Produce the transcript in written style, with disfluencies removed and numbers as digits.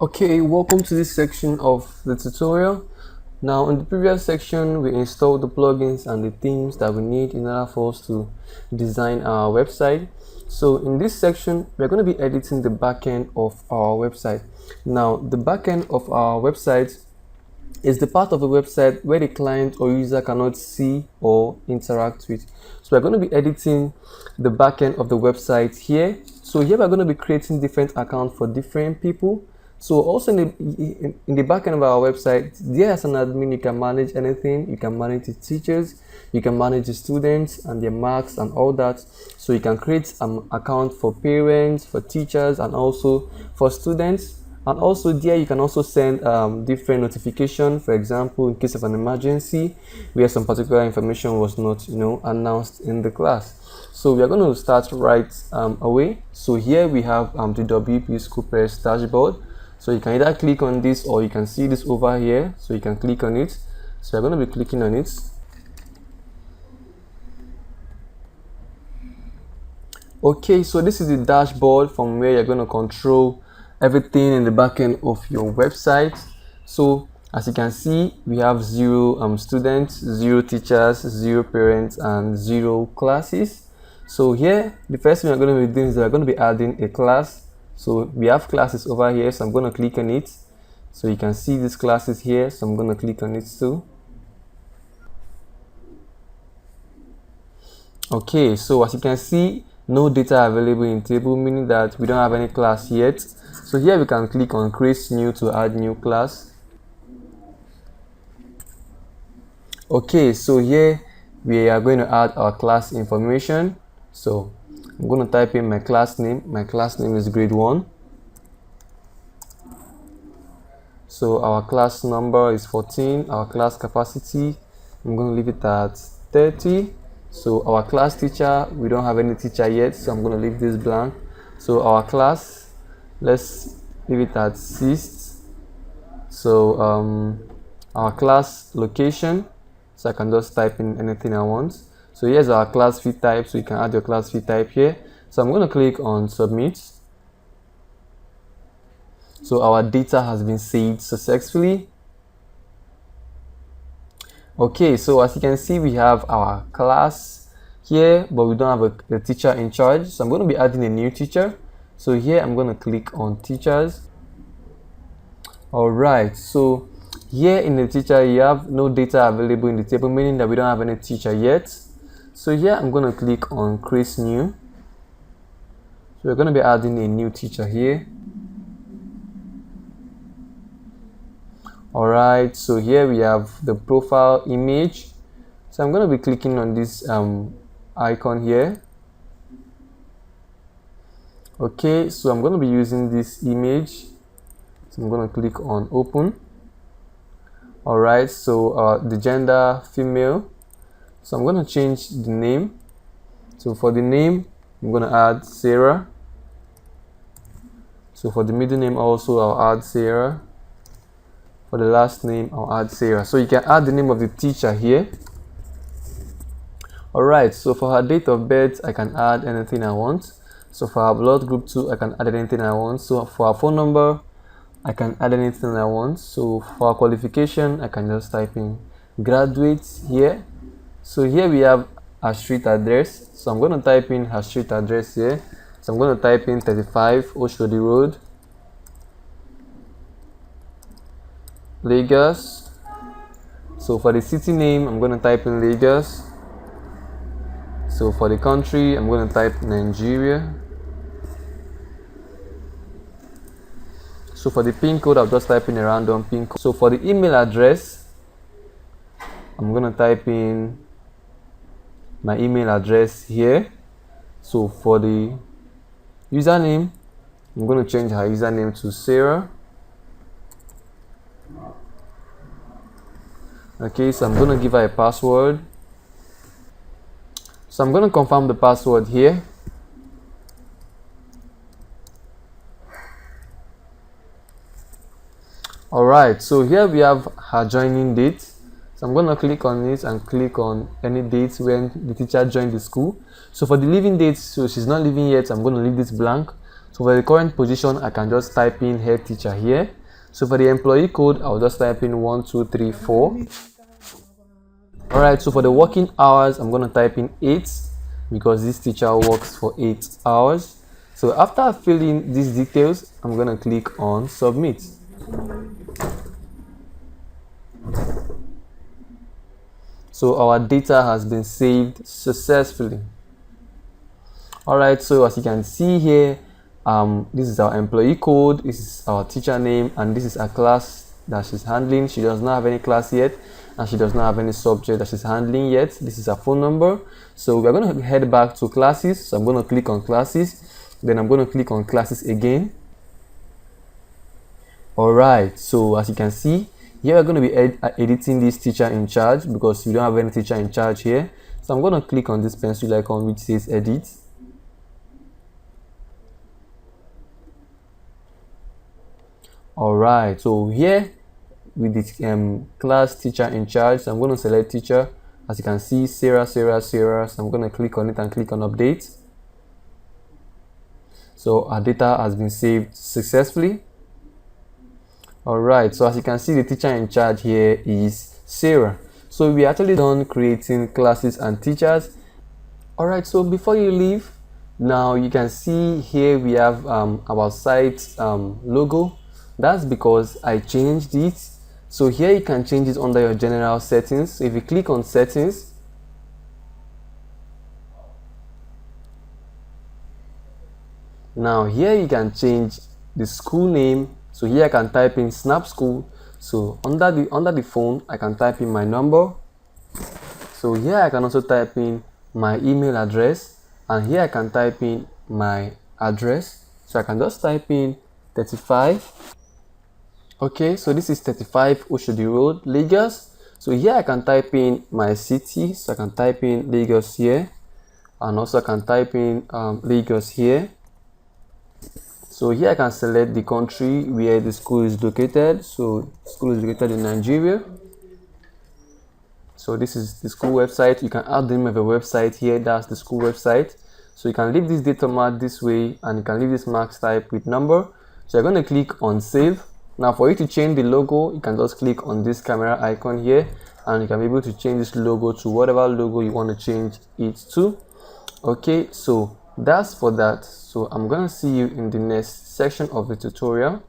Okay, welcome to this section of the tutorial. Now, in the previous section, we installed the plugins and the themes that we need in order for us to design our website. So in this section, we're going to be editing the backend of our website. Now, the backend of our website is the part of the website where the client or user cannot see or interact with. So we're going to be editing the backend of the website here. So here we're going to be creating different accounts for different people. So also in the backend of our website, there as an admin, you can manage anything. You can manage the teachers, you can manage the students and their marks and all that. So you can create an account for parents, for teachers, and also for students. And also there you can also send different notification, for example in case of an emergency where some particular information was not announced in the class. So we are going to start right away. So here we have the WP School Press dashboard. So you can either click on this or you can see this over here, so you can click on it. So we're going to be clicking on it. Okay, so this is the dashboard from where you're going to control everything in the backend of your website. So as you can see, we have 0 students, 0 teachers, 0 parents, and 0 classes. So here the first thing we're going to be doing is we're going to be adding a class. So we have classes over here, so I'm going to click on it. So you can see these classes here, so I'm going to click on it too. Okay, so as you can see, no data available in table, meaning that we don't have any class yet. So here we can click on create new to add new class. Okay, so here we are going to add our class information. So I'm going to type in my class name. My class name is grade 1. So our class number is 14. Our class capacity, I'm going to leave it at 30. So our class teacher, we don't have any teacher yet, so I'm going to leave this blank. So our class, let's leave it at 6th. So our class location, so I can just type in anything I want. So here's our class fee type, so you can add your class fee type here. So I'm going to click on submit. So our data has been saved successfully. Okay, so as you can see, we have our class here, but we don't have a teacher in charge. So I'm going to be adding a new teacher. So here I'm going to click on teachers. All right, so here in the teacher, you have no data available in the table, meaning that we don't have any teacher yet. So here I'm going to click on create new. So we're going to be adding a new teacher here. All right, so here we have the profile image. So I'm going to be clicking on this icon here. Okay, so I'm going to be using this image. So I'm going to click on open. All right, so the gender female. So I'm going to change the name. So for the name, I'm going to add Sarah. So for the middle name also, I'll add Sarah. For the last name, I'll add Sarah. So you can add the name of the teacher here. Alright, so for her date of birth, I can add anything I want. So for her blood group too, I can add anything I want. So for her phone number, I can add anything I want. So for her qualification, I can just type in graduate here. So here we have her street address. So I'm going to type in her street address here. So I'm going to type in 35 Oshodi Road, Lagos. So for the city name, I'm going to type in Lagos. So for the country, I'm going to type Nigeria. So for the pin code, I'll just type in a random pin code. So for the email address, I'm going to type in my email address here. So for the username, I'm going to change her username to Sarah. Okay, so I'm going to give her a password. So I'm going to confirm the password here. Alright, so here we have her joining date. So I'm going to click on it and click on any date when the teacher joined the school. So for the leaving date, so she's not leaving yet, I'm going to leave this blank. So for the current position, I can just type in head teacher here. So for the employee code, I'll just type in 1234. Alright, so for the working hours, I'm going to type in 8 because this teacher works for 8 hours. So after filling these details, I'm going to click on submit. So our data has been saved successfully. Alright, so as you can see here, this is our employee code, this is our teacher name, and this is a class that she's handling. She does not have any class yet, and she does not have any subject that she's handling yet. This is her phone number. So we're going to head back to classes. So I'm going to click on classes, then I'm going to click on classes again. Alright, so as you can see, here we're going to be editing this teacher in charge because we don't have any teacher in charge here. So I'm going to click on this pencil icon which says edit. Alright, so here with the class teacher in charge, so I'm going to select teacher. As you can see, Sarah. So I'm going to click on it and click on update. So our data has been saved successfully. Alright, so as you can see, the teacher in charge here is Sarah. So we actually done creating classes and teachers. Alright, so before you leave, now you can see here we have our site logo. That's because I changed it. So here you can change it under your general settings. So if you click on settings, now here you can change the school name. So here I can type in Snap School. So under the phone, I can type in my number. So here I can also type in my email address, and here I can type in my address. So I can just type in 35. Okay, so this is 35 Oshodi Road, Lagos. So here I can type in my city. So I can type in Lagos here, and also I can type in Lagos here. So here I can select the country where the school is located. So school is located in Nigeria. So this is the school website. You can add the name of a website here. That's the school website. So you can leave this data mark this way, and you can leave this marks type with number. So you're going to click on save. Now for you to change the logo, you can just click on this camera icon here, and you can be able to change this logo to whatever logo you want to change it to. Okay, so that's for that. So I'm going to see you in the next section of the tutorial.